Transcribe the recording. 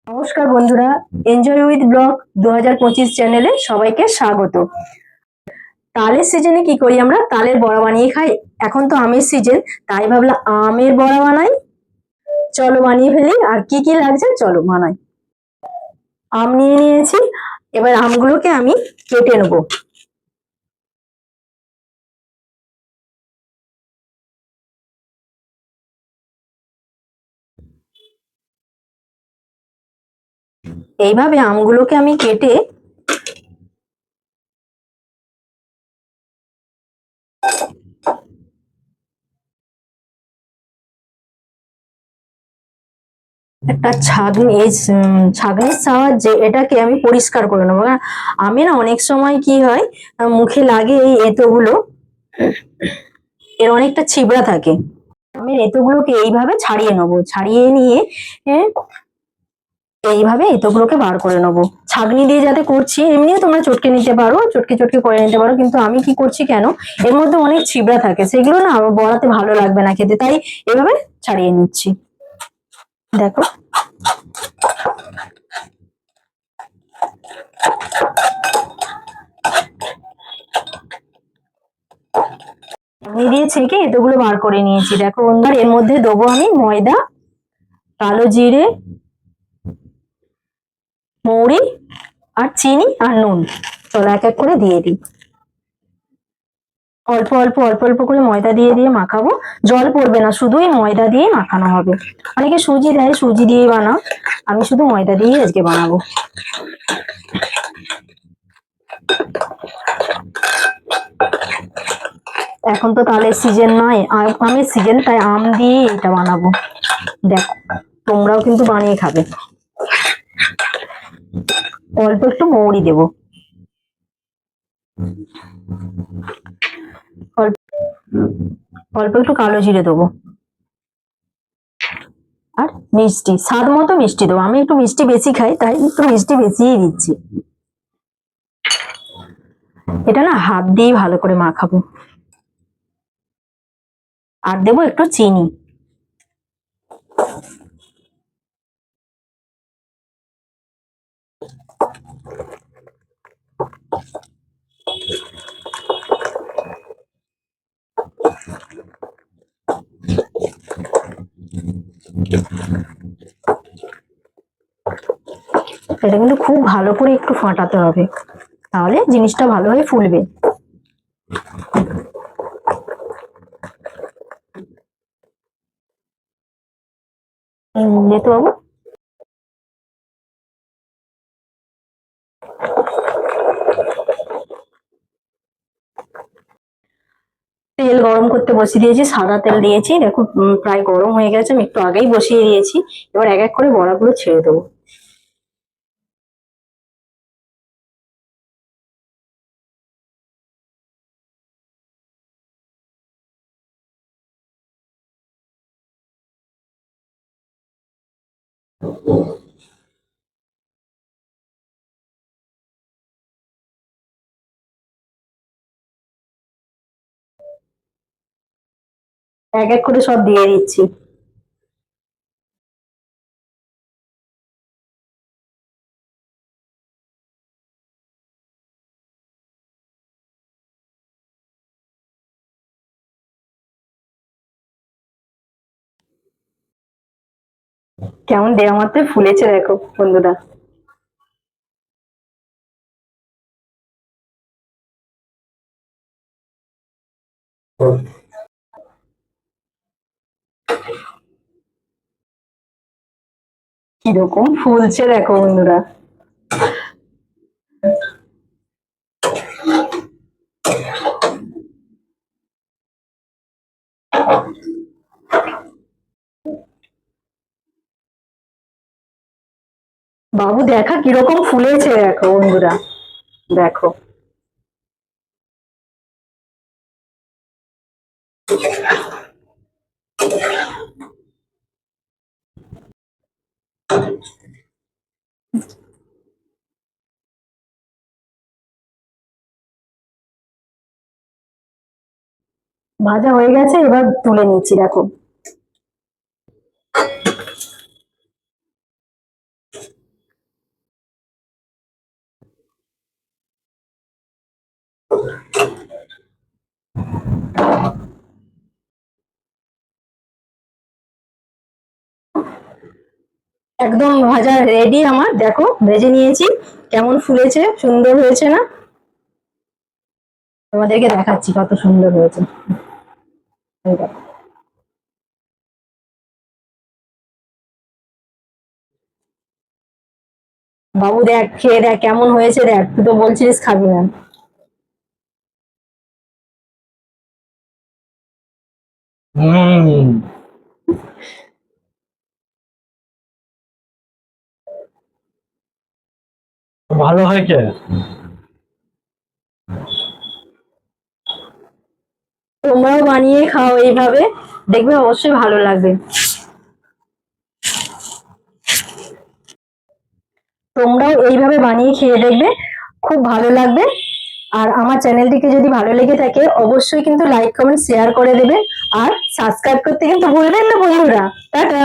নমস্কার বন্ধুরা, enjoy with blog 2025 চ্যানেলে সবাইকে স্বাগত। তালের সিজনে কি করি আমরা? তালের বড়া বানিয়ে খাই। এখন তো আমের সিজন, তাই ভাবলাম আমের বড়া বানাই। চলো বানিয়ে ফেলি। আর কি কি লাগছে চলো বানাই। আম নিয়ে নিয়েছি, এবার আমগুলোকে আমি কেটে নেবো। এইভাবে আমগুলোকে আমি কেটে একটা ছাঁকনির সাহায্যে এটাকে আমি পরিষ্কার করে নেবো। আমি না অনেক সময় কি হয়, মুখে লাগে এই এঁতোগুলো, এর অনেকটা ছিবড়া থাকে। আমি এঁতোগুলোকে এইভাবে ছাড়িয়ে নেবো, ছাড়িয়ে নিয়ে এইভাবে এঁতোগুলোকে বার করে নেবো। ছাঁকনি দিয়ে যাতে করছি, এমনিও তোমরা চটকে নিতে পারো, চটকে চটকে করে নিতে পারো, কিন্তু আমি কি করছি কেন, এর মধ্যে অনেক ছিবড়া থাকে, সেগুলো না বড়াতে ভালো লাগবে না খেতে, তাই এভাবে ছাড়িয়ে নিচ্ছি। দেখো ছাঁকনি দিয়ে ছেঁকে এতগুলো বার করে নিয়েছি। দেখো বন্ধুরা, এর মধ্যে দেবো আমি ময়দা, কালো জিরে, মৌরি আর চিনি আর নুন। চলো এক এক করে দিয়ে দিই। অল্প অল্প অল্প অল্প করে ময়দা দিয়ে দিয়ে মাখাবো। জল পড়বে না, শুধুই ময়দা দিয়ে মাখানো হবে। অনেকে সুজি দেয়, সুজি দিয়ে বানাও, আমি শুধু ময়দা দিয়েই আজকে বানাবো। এখন তো তালের সিজন নয়, আমের সিজন, তাই আম দিয়ে এটা বানাবো। দেখো তোমরাও কিন্তু বানিয়ে খাবে। অল্প একটু মৌরি দেবো, অল্প অল্প একটু কালো জিরে দেবো, আর মিষ্টি স্বাদ মতো মিষ্টি দেবো। আমি একটু মিষ্টি বেশি খাই, তাই একটু মিষ্টি বেশিই দিচ্ছি। এটা না হাত দিয়ে ভালো করে মাখাবো। আর দেবো একটু চিনি। এটা কিন্তু খুব ভালো করে একটু ফাটাতে হবে, তাহলে জিনিসটা ভালোভাবে ফুলবে। যেতে বাবু, তেল গরম করতে বসিয়ে দিয়েছি, সাদা তেল দিয়েছি। দেখো প্রায় গরম হয়ে গেছে, আমি একটু আগেই বসিয়ে দিয়েছি। এবার এক এক করে বড়াগুলো ছেড়ে দেবো। এক এক করে সব দিয়ে দিচ্ছি। কেমন দেওয়া মাত্র ফুলেছে দেখো বন্ধুরা। কিরকম ফুলছে দেখো বন্ধুরা। বাবু দেখা কিরকম ফুলেছে দেখো বন্ধুরা, দেখো। ভাজা হয়ে গেছে, এবার তুলে নিচ্ছি দেখো। একদম ভাজা রেডি আমার, দেখো ভেজে নিয়েছি, কেমন ফুলেছে, সুন্দর হয়েছে না? তোমাদেরকে দেখাচ্ছি কত সুন্দর হয়েছে। এই দেখো। বাবু দেখ, খেয়ে দেখ কেমন হয়েছে, দেখ, তুই তো বলছিস খাবি না। হুম, ভালো হয়েছে। তোমরাও বানিয়ে খাও এইভাবে, দেখবে অবশ্যই ভালো লাগবে। তোমরাও এইভাবে বানিয়ে খেয়ে দেখবে, খুব ভালো লাগবে। আর আমার চ্যানেলটিকে যদি ভালো লেগে থাকে অবশ্যই কিন্তু লাইক কমেন্ট শেয়ার করে দেবে, আর সাবস্ক্রাইব করতে কিন্তু ভুলবেন না বন্ধুরা। টাটা।